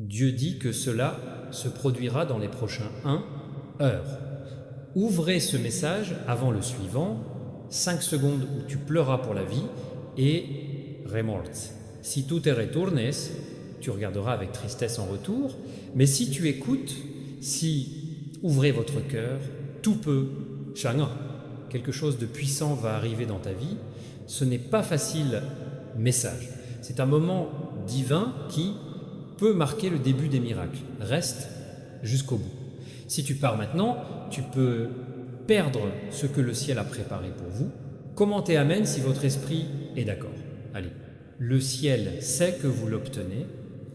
Dieu dit que cela se produira dans les prochains 1 heure. Ouvrez ce message avant le suivant, 5 secondes où tu pleuras pour la vie et remords. Si tu te retournes, tu regarderas avec tristesse en retour, mais si tu écoutes, si ouvrez votre cœur, tout peut changer. Quelque chose de puissant va arriver dans ta vie. Ce n'est pas facile, message. C'est un moment divin qui peut marquer le début des miracles. Reste jusqu'au bout. Si tu pars maintenant, tu peux perdre ce que le ciel a préparé pour vous. Commentez Amen si votre esprit est d'accord. Allez, le ciel sait que vous l'obtenez.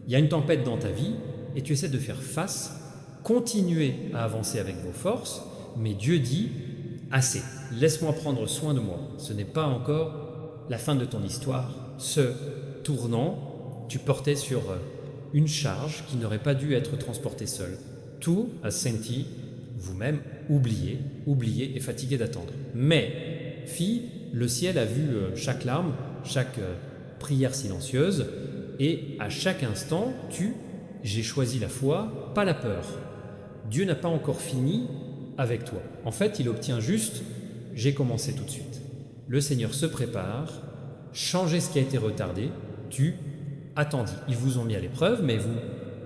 Il y a une tempête dans ta vie et tu essaies de faire face. Continuez à avancer avec vos forces, mais Dieu dit « Assez, laisse-moi prendre soin de moi. Ce n'est pas encore la fin de ton histoire. » Ce tournant, tu portais sur une charge qui n'aurait pas dû être transportée seule. Tout a senti vous-même oublié et fatigué d'attendre. Mais, fille, le ciel a vu chaque larme, chaque prière silencieuse, et à chaque instant, j'ai choisi la foi, pas la peur. Dieu n'a pas encore fini avec toi. En fait, il obtient juste, j'ai commencé tout de suite. Le Seigneur se prépare, changez ce qui a été retardé, tu attendis. Ils vous ont mis à l'épreuve, mais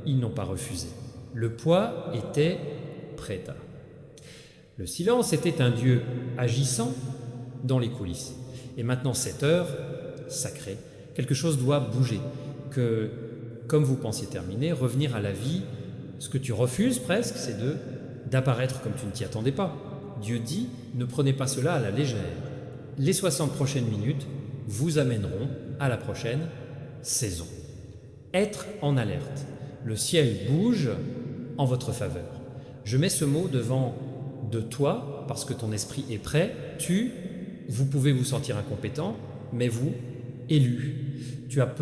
ils n'ont pas refusé. Le poids était prêt. Le silence était un Dieu agissant dans les coulisses. Et maintenant, cette heure sacrée, quelque chose doit bouger. Que, comme vous pensiez terminer, revenir à la vie, ce que tu refuses presque, c'est d'apparaître comme tu ne t'y attendais pas. Dieu dit, ne prenez pas cela à la légère. Les 60 prochaines minutes vous amèneront à la prochaine saison. Être en alerte. Le ciel bouge en votre faveur. Je mets ce mot devant de toi parce que ton esprit est prêt. Vous pouvez vous sentir incompétent, mais vous, élu. Tu as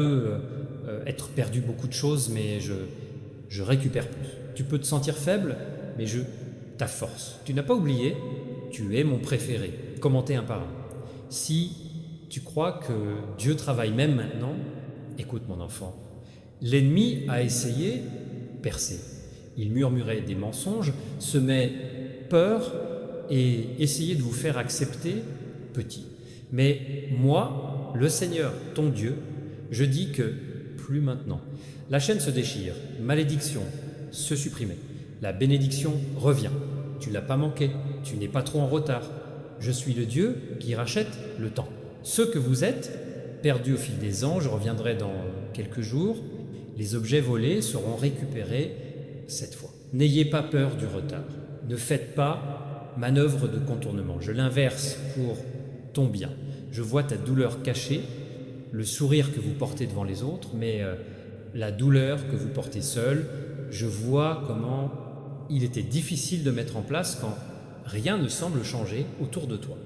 être perdu beaucoup de choses, mais je récupère plus. Tu peux te sentir faible, mais ta force. Tu n'as pas oublié, tu es mon préféré. Commentez un par un. Si tu crois que Dieu travaille même maintenant, écoute mon enfant. L'ennemi a essayé, percer. Il murmurait des mensonges, semait peur et essayait de vous faire accepter petit. Mais moi, le Seigneur, ton Dieu, je dis que plus maintenant. La chaîne se déchire, malédiction se supprimer, la bénédiction revient. Tu ne l'as pas manqué, tu n'es pas trop en retard. Je suis le Dieu qui rachète le temps. Ceux que vous êtes, perdus au fil des ans, je reviendrai dans quelques jours, les objets volés seront récupérés cette fois. N'ayez pas peur du retard. Ne faites pas manœuvre de contournement. Je l'inverse pour ton bien. Je vois ta douleur cachée, le sourire que vous portez devant les autres, mais la douleur que vous portez seul. Je vois comment il était difficile de mettre en place quand rien ne semble changer autour de toi.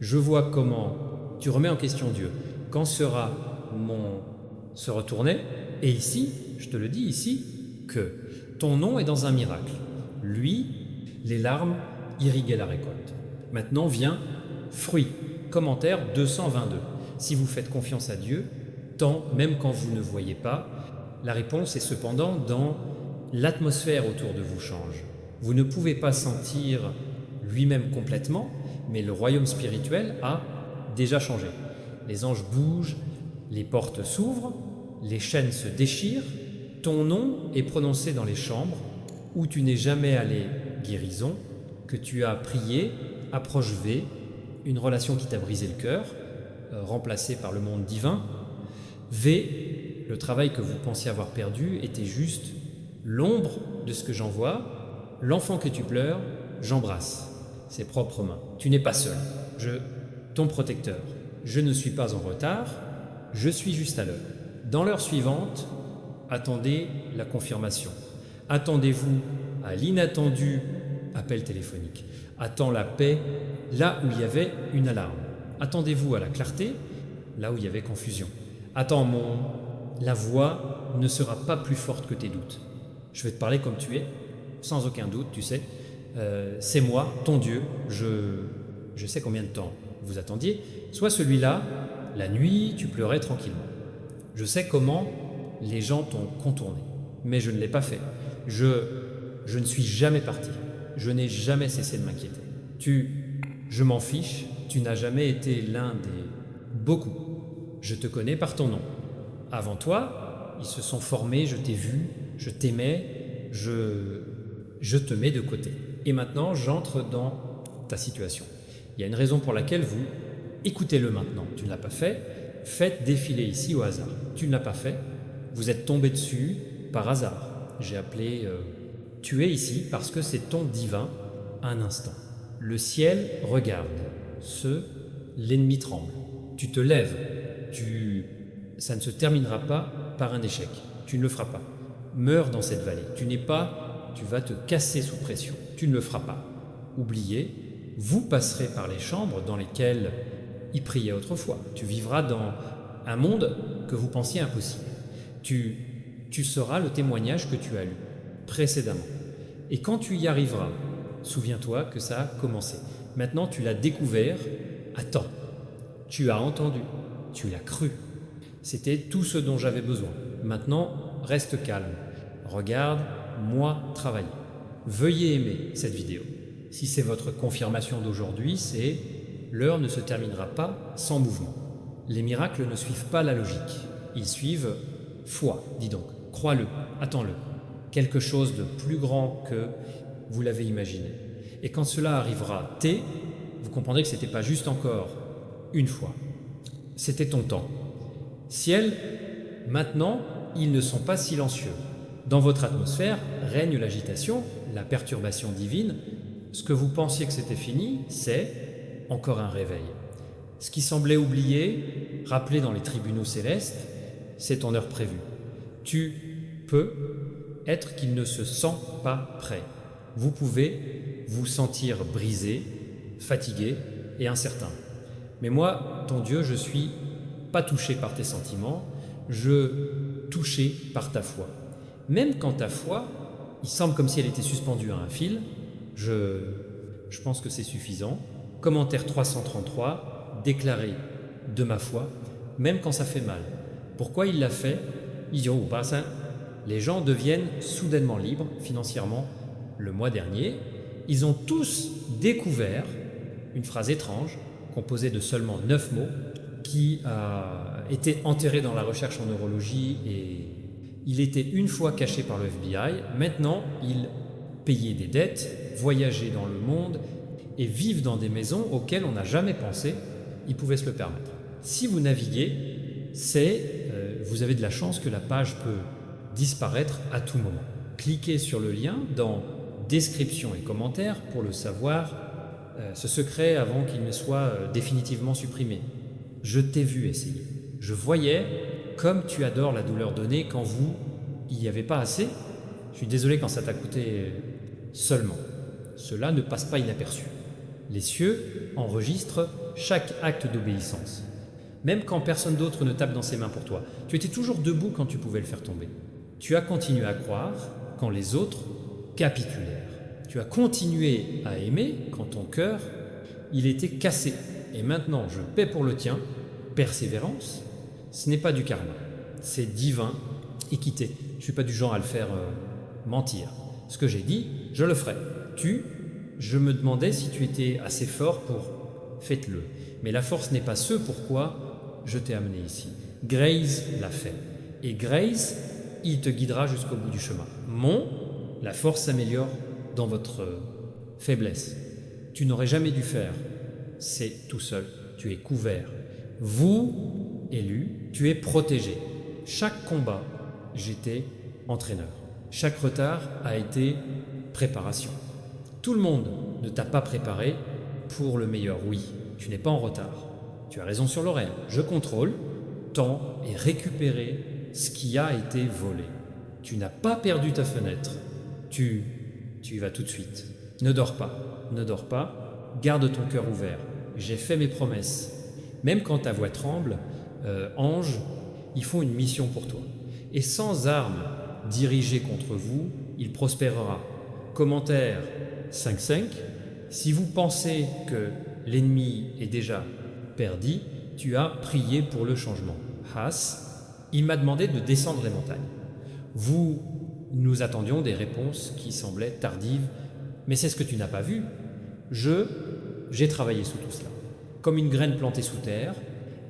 Je vois comment tu remets en question Dieu. Quand sera se retourner? Et ici, je te le dis ici, que ton nom est dans un miracle. Lui, les larmes irriguaient la récolte. Maintenant vient fruit. Commentaire 222. Si vous faites confiance à Dieu, tant, même quand vous ne voyez pas, la réponse est cependant dans l'atmosphère autour de vous change. Vous ne pouvez pas sentir lui-même complètement, mais le royaume spirituel a déjà changé. Les anges bougent, les portes s'ouvrent, les chaînes se déchirent, ton nom est prononcé dans les chambres où tu n'es jamais allé guérison, que tu as prié, approche V, une relation qui t'a brisé le cœur, remplacée par le monde divin. V, le travail que vous pensiez avoir perdu était juste l'ombre de ce que j'envoie. L'enfant que tu pleures, j'embrasse ses propres mains. Tu n'es pas seul. Ton protecteur. Je ne suis pas en retard, je suis juste à l'heure. Dans l'heure suivante, attendez la confirmation. Attendez-vous à l'inattendu appel téléphonique. Attends la paix là où il y avait une alarme. Attendez-vous à la clarté là où il y avait confusion. Attends, la voix ne sera pas plus forte que tes doutes. Je vais te parler comme tu es, sans aucun doute, tu sais. C'est moi, ton Dieu, je sais combien de temps vous attendiez. Soit celui-là, la nuit, tu pleurais tranquillement. Je sais comment les gens t'ont contourné. mais je ne l'ai pas fait. Je ne suis jamais parti. Je n'ai jamais cessé de m'inquiéter. Je m'en fiche, tu n'as jamais été l'un des beaucoup. Je te connais par ton nom. Avant toi, ils se sont formés, je t'ai vu, je t'aimais, je te mets de côté. Et maintenant, j'entre dans ta situation. Il y a une raison pour laquelle vous écoutez-le maintenant. Tu ne l'as pas fait, faites défiler ici au hasard. Tu ne l'as pas fait, vous êtes tombé dessus par hasard. J'ai appelé tu es ici parce que c'est ton divin un instant. Le ciel regarde, l'ennemi tremble. Tu te lèves, ça ne se terminera pas par un échec. Tu ne le feras pas. Meurs dans cette vallée. Tu vas te casser sous pression. Tu ne le feras pas. Oubliez, vous passerez par les chambres dans lesquelles il priait autrefois. Tu vivras dans un monde que vous pensiez impossible. Tu seras le témoignage que tu as lu précédemment. Et quand tu y arriveras, souviens-toi que ça a commencé. Maintenant, tu l'as découvert à temps. Tu as entendu, tu l'as cru. C'était tout ce dont j'avais besoin. Maintenant, reste calme. Regarde, moi, travailler. Veuillez aimer cette vidéo. Si c'est votre confirmation d'aujourd'hui, c'est l'heure ne se terminera pas sans mouvement. Les miracles ne suivent pas la logique. Ils suivent foi, dis donc. Crois-le, attends-le. Quelque chose de plus grand que vous l'avez imaginé. Et quand cela arrivera, vous comprendrez que ce n'était pas juste encore une fois. C'était ton temps. Ciel, maintenant, ils ne sont pas silencieux. Dans votre atmosphère règne l'agitation, la perturbation divine. Ce que vous pensiez que c'était fini, c'est encore un réveil. Ce qui semblait oublié, rappelé dans les tribunaux célestes, c'est ton heure prévue. Tu peux être qu'il ne se sent pas prêt. Vous pouvez vous sentir brisé, fatigué et incertain. Mais moi, ton Dieu, je suis pas touché par tes sentiments, touché par ta foi. Même quand ta foi, il semble comme si elle était suspendue à un fil, je pense que c'est suffisant. Commentaire 333, déclarer de ma foi, même quand ça fait mal. Pourquoi il l'a fait? Il dit, oh, bah ça, les gens deviennent soudainement libres financièrement. Le mois dernier, ils ont tous découvert une phrase étrange, composée de seulement 9 mots, qui a été enterré dans la recherche en neurologie et il était une fois caché par le FBI. Maintenant, ils payaient des dettes, voyageaient dans le monde et vivent dans des maisons auxquelles on n'a jamais pensé. Ils pouvaient se le permettre. Si vous naviguez, vous avez de la chance que la page peut disparaître à tout moment. Cliquez sur le lien dans description et commentaires pour le savoir, ce secret avant qu'il ne soit définitivement supprimé. Je t'ai vu essayer. Je voyais comme tu adores la douleur donnée quand il n'y avait pas assez. Je suis désolé quand ça t'a coûté seulement. Cela ne passe pas inaperçu. Les cieux enregistrent chaque acte d'obéissance. Même quand personne d'autre ne tape dans ses mains pour toi. Tu étais toujours debout quand tu pouvais le faire tomber. Tu as continué à croire quand les autres capitulèrent. Tu as continué à aimer quand ton cœur, il était cassé. Et maintenant, je paie pour le tien. Persévérance, ce n'est pas du karma. C'est divin, équité. Je ne suis pas du genre à le faire mentir. Ce que j'ai dit, je le ferai. Je me demandais si tu étais assez fort pour... Faites-le. Mais la force n'est pas ce pourquoi je t'ai amené ici. Grace l'a fait. Et Grace, il te guidera jusqu'au bout du chemin. La force s'améliore dans votre faiblesse. Tu n'aurais jamais dû faire. C'est tout seul. Tu es couvert. Vous, élus, tu es protégé. Chaque combat, j'étais entraîneur. Chaque retard a été préparation. Tout le monde ne t'a pas préparé pour le meilleur. Oui, tu n'es pas en retard. Tu as raison sur l'horaire. Je contrôle, temps et récupérer ce qui a été volé. Tu n'as pas perdu ta fenêtre. Tu y vas tout de suite. Ne dors pas. Garde ton cœur ouvert. J'ai fait mes promesses. Même quand ta voix tremble, ange, ils font une mission pour toi. Et sans armes dirigées contre vous, il prospérera. Commentaire 5.5. Si vous pensez que l'ennemi est déjà perdu, tu as prié pour le changement. Has, il m'a demandé de descendre les montagnes. Vous Nous attendions des réponses qui semblaient tardives, mais c'est ce que tu n'as pas vu. J'ai travaillé sous tout cela. Comme une graine plantée sous terre,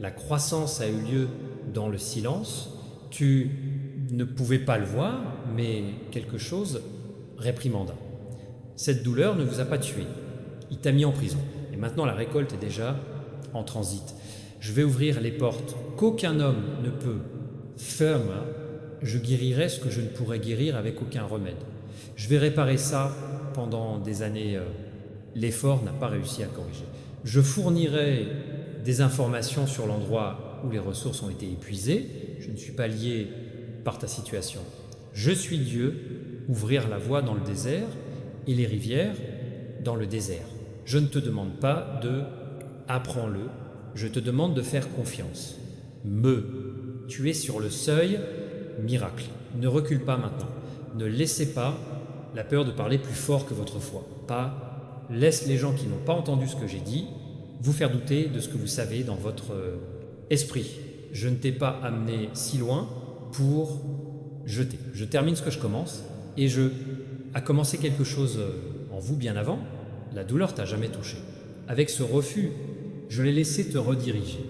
la croissance a eu lieu dans le silence. Tu ne pouvais pas le voir, mais quelque chose réprimanda. Cette douleur ne vous a pas tué. Il t'a mis en prison. Et maintenant la récolte est déjà en transit. Je vais ouvrir les portes qu'aucun homme ne peut fermer. Je guérirai ce que je ne pourrais guérir avec aucun remède. Je vais réparer ça pendant des années. L'effort n'a pas réussi à corriger. Je fournirai des informations sur l'endroit où les ressources ont été épuisées. Je ne suis pas lié par ta situation. Je suis Dieu, ouvrir la voie dans le désert et les rivières dans le désert. Je ne te demande pas de apprends-le, je te demande de faire confiance. Tu es sur le seuil, miracle. Ne recule pas maintenant. Ne laissez pas la peur de parler plus fort que votre foi. Laisse les gens qui n'ont pas entendu ce que j'ai dit vous faire douter de ce que vous savez dans votre esprit. Je ne t'ai pas amené si loin pour jeter. Je termine ce que je commence et je a commencé quelque chose en vous bien avant. La douleur t'a jamais touché. Avec ce refus, je l'ai laissé te rediriger.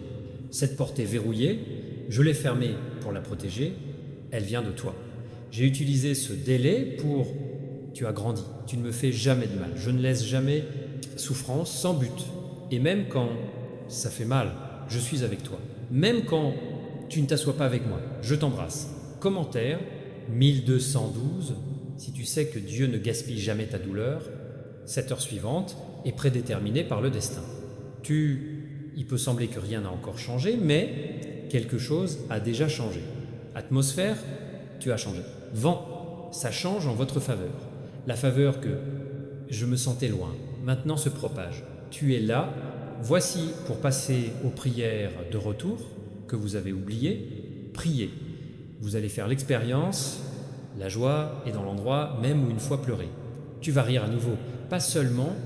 Cette porte est verrouillée, je l'ai fermée pour la protéger, elle vient de toi. J'ai utilisé ce délai pour... Tu as grandi, tu ne me fais jamais de mal, je ne laisse jamais souffrance sans but. Et même quand ça fait mal, je suis avec toi. Même quand tu ne t'assois pas avec moi, je t'embrasse. Commentaire 1212, si tu sais que Dieu ne gaspille jamais ta douleur, cette heure suivante est prédéterminée par le destin. Il peut sembler que rien n'a encore changé, mais quelque chose a déjà changé. Atmosphère, tu as changé. Vent, ça change en votre faveur. La faveur que je me sentais loin, maintenant se propage. Tu es là, voici pour passer aux prières de retour que vous avez oubliées, priez. Vous allez faire l'expérience, la joie est dans l'endroit même où une fois pleuré. Tu vas rire à nouveau, pas seulement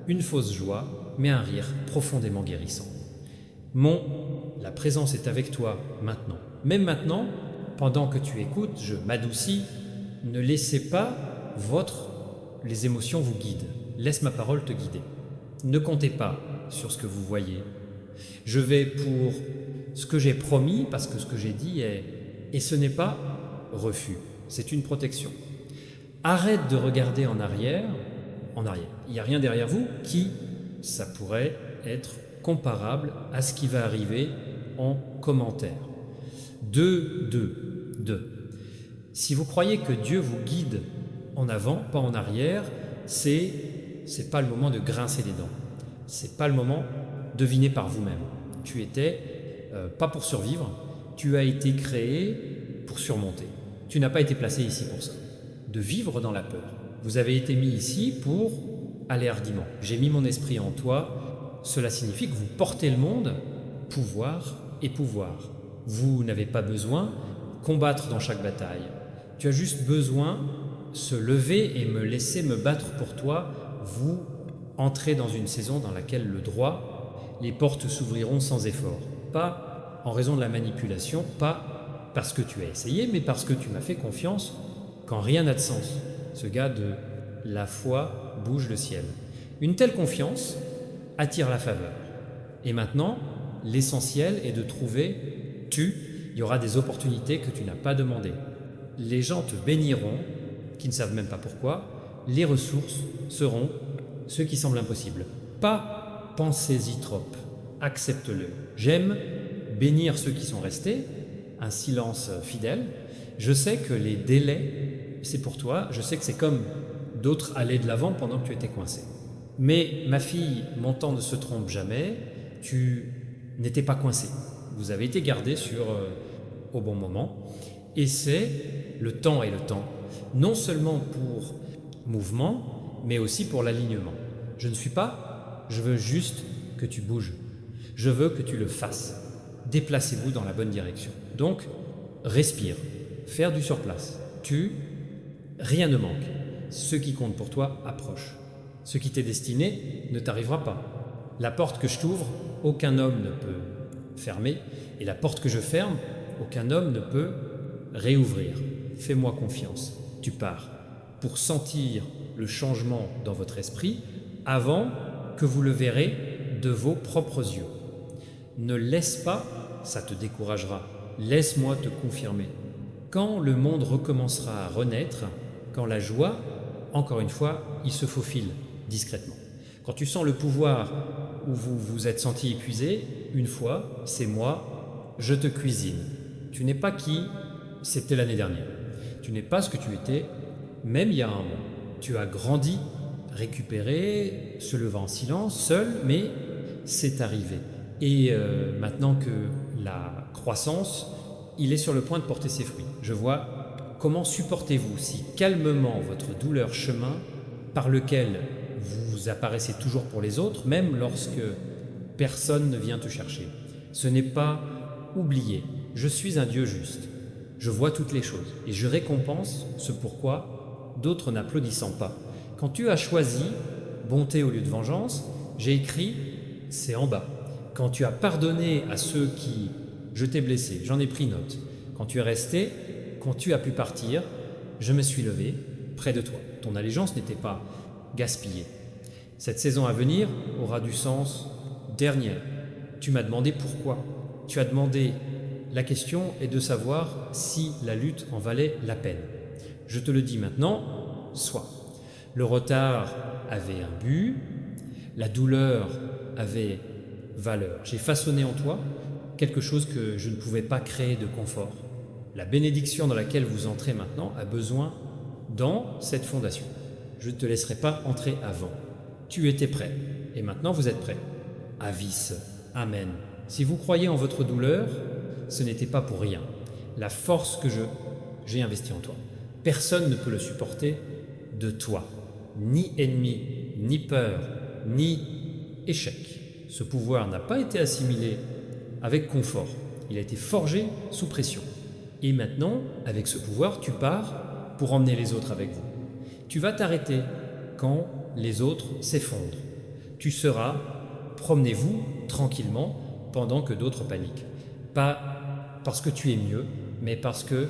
une fausse joie, mais un rire profondément guérissant. La présence est avec toi maintenant. Même maintenant, pendant que tu écoutes, je m'adoucis. Ne laissez pas les émotions vous guident. Laisse ma parole te guider. Ne comptez pas sur ce que vous voyez. Je vais pour ce que j'ai promis, parce que ce que j'ai dit est... Et ce n'est pas refus, c'est une protection. Arrête de regarder en arrière. Il n'y a rien derrière vous qui, ça pourrait être comparable à ce qui va arriver en commentaire. 2. Si vous croyez que Dieu vous guide en avant, pas en arrière, c'est pas le moment de grincer des dents. C'est pas le moment de deviner par vous-même. Tu étais pas pour survivre, tu as été créé pour surmonter. Tu n'as pas été placé ici pour ça. De vivre dans la peur. Vous avez été mis ici pour aller hardiment. J'ai mis mon esprit en toi. Cela signifie que vous portez le monde, pouvoir et pouvoir. Vous n'avez pas besoin de combattre dans chaque bataille. Tu as juste besoin de se lever et me laisser me battre pour toi. Vous entrez dans une saison dans laquelle le droit, les portes s'ouvriront sans effort. Pas en raison de la manipulation, pas parce que tu as essayé, mais parce que tu m'as fait confiance quand rien n'a de sens. Ce gars de la foi bouge le ciel. Une telle confiance attire la faveur. Et maintenant, l'essentiel est de trouver, il y aura des opportunités que tu n'as pas demandées. Les gens te béniront, qui ne savent même pas pourquoi. Les ressources seront ce qui semble impossible. Pas pensez-y trop, accepte-le. J'aime bénir ceux qui sont restés, un silence fidèle. Je sais que les délais, c'est pour toi. Je sais que c'est comme d'autres allaient de l'avant pendant que tu étais coincé. Mais ma fille, mon temps ne se trompe jamais, tu n'étais pas coincé. Vous avez été gardé au bon moment. Et c'est le temps et le temps, non seulement pour mouvement, mais aussi pour l'alignement. Je veux juste que tu bouges. Je veux que tu le fasses. Déplacez-vous dans la bonne direction. Donc, respire, faire du surplace. Rien ne manque. Ce qui compte pour toi approche. Ce qui t'est destiné ne t'arrivera pas. La porte que je t'ouvre, aucun homme ne peut fermer. Et la porte que je ferme, aucun homme ne peut réouvrir. Fais-moi confiance. tu pars pour sentir le changement dans votre esprit avant que vous le verrez de vos propres yeux. Ne laisse pas, ça te découragera, laisse-moi te confirmer. Quand le monde recommencera à renaître, quand la joie, encore une fois, il se faufile discrètement. Quand tu sens le pouvoir où vous vous êtes senti épuisé, une fois, c'est moi, je te cuisine. Tu n'es pas qui c'était l'année dernière. Tu n'es pas ce que tu étais, même il y a un mois. Tu as grandi, récupéré, se levant en silence, seul, mais c'est arrivé. Et maintenant que la croissance, il est sur le point de porter ses fruits. Je vois comment supportez-vous si calmement votre douleur chemin par lequel vous apparaissez toujours pour les autres, même lorsque personne ne vient te chercher. Ce n'est pas oublier. Je suis un Dieu juste. Je vois toutes les choses et je récompense ce pourquoi d'autres n'applaudissant pas. Quand tu as choisi bonté au lieu de vengeance, j'ai écrit c'est en bas. Quand tu as pardonné à ceux qui je t'ai blessé, j'en ai pris note. Quand tu es resté, quand tu as pu partir, je me suis levé près de toi. Ton allégeance n'était pas gaspillée. Cette saison à venir aura du sens dernière. Tu m'as demandé pourquoi. Tu as demandé, la question est de savoir si la lutte en valait la peine. Je te le dis maintenant, soit. Le retard avait un but, la douleur avait valeur. J'ai façonné en toi quelque chose que je ne pouvais pas créer de confort. La bénédiction dans laquelle vous entrez maintenant a besoin dans cette fondation. Je ne te laisserai pas entrer avant. Tu étais prêt, et maintenant vous êtes prêt. Avis, Amen. Si vous croyez en votre douleur, ce n'était pas pour rien. La force que j'ai investie en toi, personne ne peut le supporter de toi. Ni ennemi, ni peur, ni échec. Ce pouvoir n'a pas été assimilé avec confort. Il a été forgé sous pression. Et maintenant, avec ce pouvoir, tu pars pour emmener les autres avec vous. Tu vas t'arrêter quand les autres s'effondrent. Tu seras, promenez-vous tranquillement pendant que d'autres paniquent. Pas parce que tu es mieux, mais parce que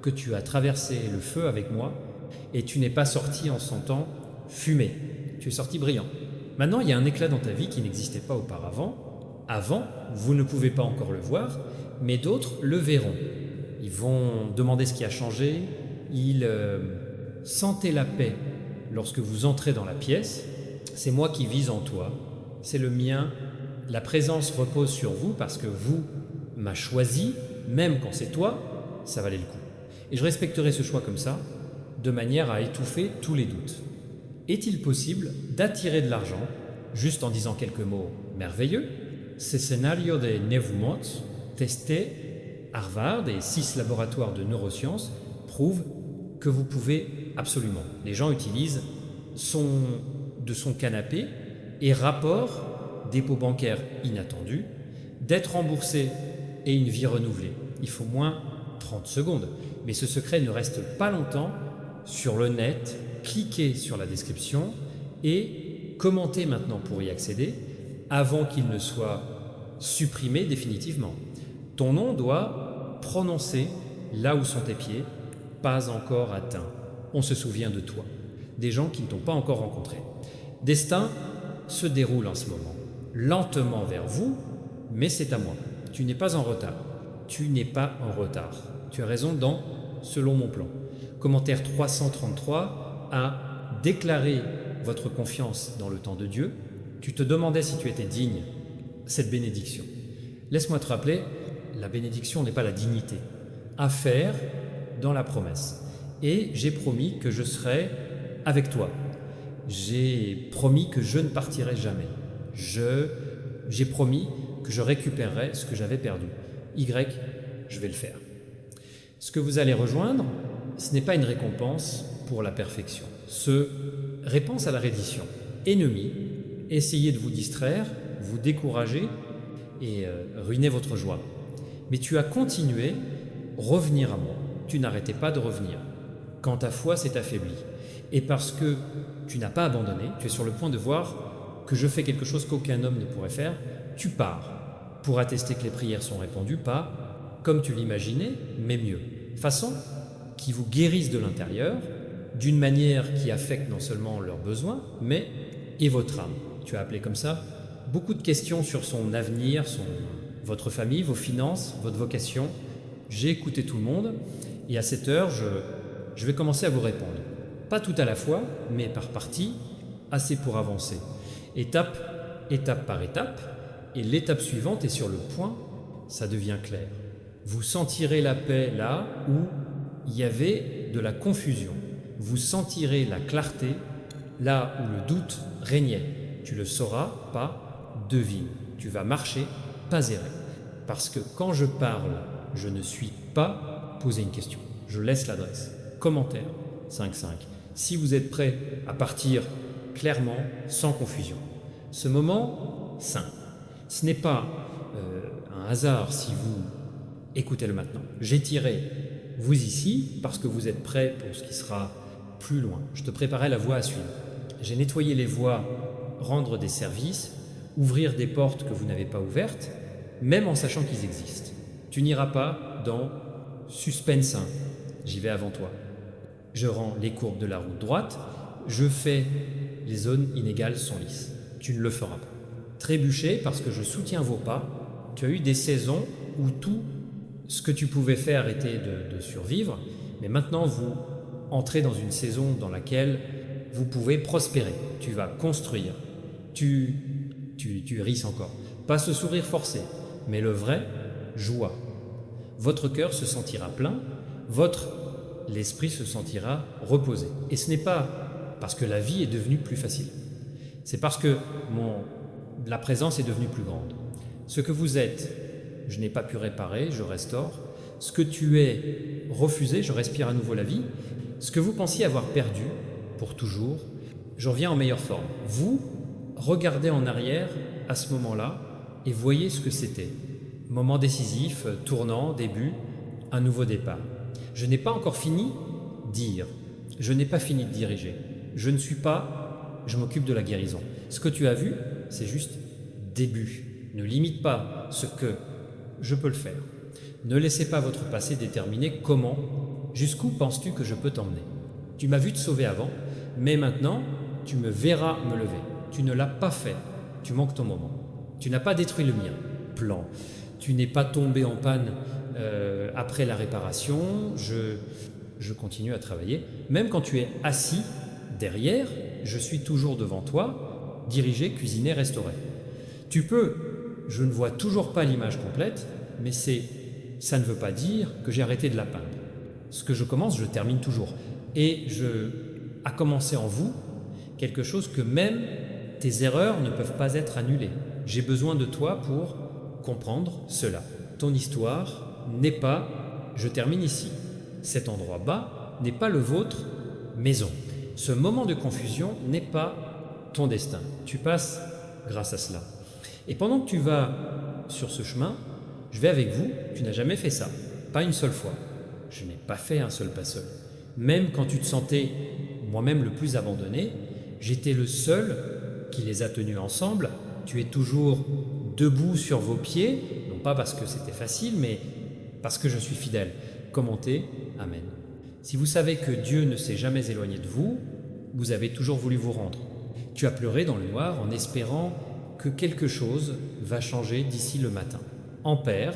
tu as traversé le feu avec moi et tu n'es pas sorti en sentant fumé. Tu es sorti brillant. Maintenant, il y a un éclat dans ta vie qui n'existait pas auparavant. Avant, vous ne pouvez pas encore le voir, mais d'autres le verront. Ils vont demander ce qui a changé, ils sentez la paix lorsque vous entrez dans la pièce. C'est moi qui vis en toi, c'est le mien. La présence repose sur vous parce que vous m'avez choisi, même quand c'est toi, ça valait le coup. Et je respecterai ce choix comme ça, de manière à étouffer tous les doutes. Est-il possible d'attirer de l'argent juste en disant quelques mots merveilleux? Ce scénario de Neuvumot, testé Harvard et 6 laboratoires de neurosciences, prouvent que vous pouvez absolument. Les gens utilisent de son canapé et rapport, dépôt bancaire inattendu, dette remboursée et une vie renouvelée. Il faut moins 30 secondes. Mais ce secret ne reste pas longtemps sur le net. Cliquez sur la description et commentez maintenant pour y accéder avant qu'il ne soit supprimé définitivement. Ton nom doit prononcer là où sont tes pieds, pas encore atteint. On se souvient de toi, des gens qui ne t'ont pas encore rencontré. Destin se déroule en ce moment, lentement vers vous, mais c'est à moi. Tu n'es pas en retard. Tu n'es pas en retard. Tu as raison dans « selon mon plan ». Commentaire 333 a déclaré votre confiance dans le temps de Dieu. Tu te demandais si tu étais digne cette bénédiction. Laisse-moi te rappeler, la bénédiction n'est pas la dignité. À faire dans la promesse. Et j'ai promis que je serai avec toi. J'ai promis que je ne partirai jamais. J'ai promis que je récupérerai ce que j'avais perdu. Je vais le faire. Ce que vous allez rejoindre, ce n'est pas une récompense pour la perfection. Réponse à la reddition. Ennemi, essayez de vous distraire, vous décourager et ruiner votre joie. Mais tu as continué, revenir à moi. Tu n'arrêtais pas de revenir. Quand ta foi s'est affaiblie. Et parce que tu n'as pas abandonné, tu es sur le point de voir que je fais quelque chose qu'aucun homme ne pourrait faire, tu pars pour attester que les prières sont répondues, pas comme tu l'imaginais, mais mieux. Façon qui vous guérisse de l'intérieur d'une manière qui affecte non seulement leurs besoins, mais et votre âme. Tu as appelé comme ça. Beaucoup de questions sur son avenir, votre famille, vos finances, votre vocation. J'ai écouté tout le monde et à cette heure, je vais commencer à vous répondre. Pas tout à la fois, mais par partie, assez pour avancer. Étape par étape, et l'étape suivante est sur le point, ça devient clair. Vous sentirez la paix là où il y avait de la confusion. Vous sentirez la clarté là où le doute régnait. Tu le sauras, pas devine. Tu vas marcher, pas errer. Parce que quand je parle, je ne suis pas poser une question. Je laisse l'adresse. Commentaire 5.5. Si vous êtes prêt à partir clairement, sans confusion. Ce moment saint. Ce n'est pas un hasard si vous écoutez-le maintenant. J'ai tiré vous ici parce que vous êtes prêts pour ce qui sera plus loin. Je te préparais la voie à suivre. J'ai nettoyé les voies, rendre des services, ouvrir des portes que vous n'avez pas ouvertes, même en sachant qu'ils existent. Tu n'iras pas dans suspense 1. J'y vais avant toi. Je rends les courbes de la route droite, je fais les zones inégales sont lisses. Tu ne le feras pas. Trébucher parce que je soutiens vos pas. Tu as eu des saisons où tout ce que tu pouvais faire était de survivre, mais maintenant vous entrez dans une saison dans laquelle vous pouvez prospérer. Tu vas construire. Tu risses encore. Pas ce sourire forcé, mais le vrai joie. Votre cœur se sentira plein, l'esprit se sentira reposé. Et ce n'est pas parce que la vie est devenue plus facile. C'est parce que la présence est devenue plus grande. Ce que vous êtes, je n'ai pas pu réparer, je restaure. Ce que tu es refusé, je respire à nouveau la vie. Ce que vous pensiez avoir perdu pour toujours, je reviens en meilleure forme. Vous, regardez en arrière à ce moment-là et voyez ce que c'était. Moment décisif, tournant, début, un nouveau départ. Je n'ai pas encore fini dire. Je n'ai pas fini de diriger. Je m'occupe de la guérison. Ce que tu as vu, c'est juste début. Ne limite pas ce que je peux le faire. Ne laissez pas votre passé déterminer comment, jusqu'où penses-tu que je peux t'emmener. Tu m'as vu te sauver avant, mais maintenant, tu me verras me lever. Tu ne l'as pas fait. Tu manques ton moment. Tu n'as pas détruit le mien. Plan. Tu n'es pas tombé en panne après la réparation. Je continue à travailler. Même quand tu es assis derrière, je suis toujours devant toi, diriger, cuisiner, restaurer. Tu peux, je ne vois toujours pas l'image complète, mais ça ne veut pas dire que j'ai arrêté de la peindre. Ce que je commence, je termine toujours. Et a commencé en vous quelque chose que même tes erreurs ne peuvent pas être annulées. J'ai besoin de toi pour comprendre cela. Ton histoire n'est pas « je termine ici ». Cet endroit bas n'est pas le vôtre maison. Ce moment de confusion n'est pas ton destin. Tu passes grâce à cela. Et pendant que tu vas sur ce chemin, je vais avec vous. Tu n'as jamais fait ça. Pas une seule fois. Je n'ai pas fait un seul pas seul. Même quand tu te sentais moi-même le plus abandonné, j'étais le seul qui les a tenus ensemble. Tu es toujours debout sur vos pieds, non pas parce que c'était facile, mais parce que je suis fidèle. Commentez, Amen. Si vous savez que Dieu ne s'est jamais éloigné de vous, vous avez toujours voulu vous rendre. Tu as pleuré dans le noir en espérant que quelque chose va changer d'ici le matin. En Père,